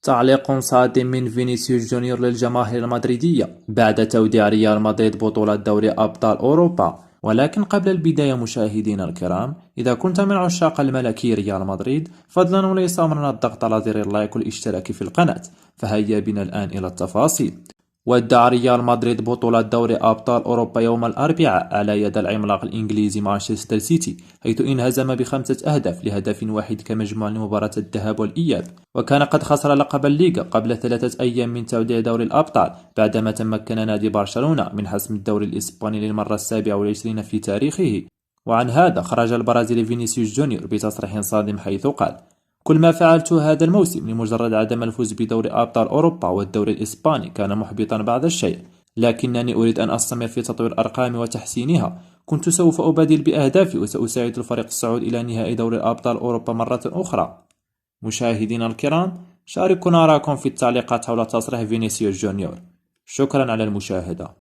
تعليق صادم من فينيسيوس جونيور للجماهير المدريدية بعد توديع ريال مدريد بطولة دوري أبطال أوروبا. ولكن قبل البداية مشاهدينا الكرام، إذا كنت من عشاق الملكي ريال مدريد، فضلا وليس أمرنا الضغط على زر اللايك والاشتراك في القناة. فهيا بنا الآن إلى التفاصيل. ودع ريال مدريد بطولة دوري أبطال أوروبا يوم الأربعاء على يد العملاق الإنجليزي مانشستر سيتي، حيث انهزم ب5 أهداف لهدف واحد كمجموع لمباراة الذهاب والإياب. وكان قد خسر لقب الليغا قبل 3 أيام من توديع دوري الأبطال، بعدما تمكن نادي برشلونة من حسم الدوري الإسباني للمرة ال27 في تاريخه. وعن هذا خرج البرازيلي فينيسيوس جونيور بتصريح صادم حيث قال: كل ما فعلته هذا الموسم لمجرد عدم الفوز بدوري أبطال أوروبا والدوري الإسباني كان محبطا بعض الشيء، لكنني أريد أن أستمر في تطوير أرقامي وتحسينها. كنت سوف أبادل بأهدافي وسأساعد الفريق الصعود إلى نهائي دوري أبطال أوروبا مرة أخرى. مشاهدينا الكرام، شاركونا آراءكم في التعليقات حول تصريح فينيسيوس جونيور. شكرا على المشاهدة.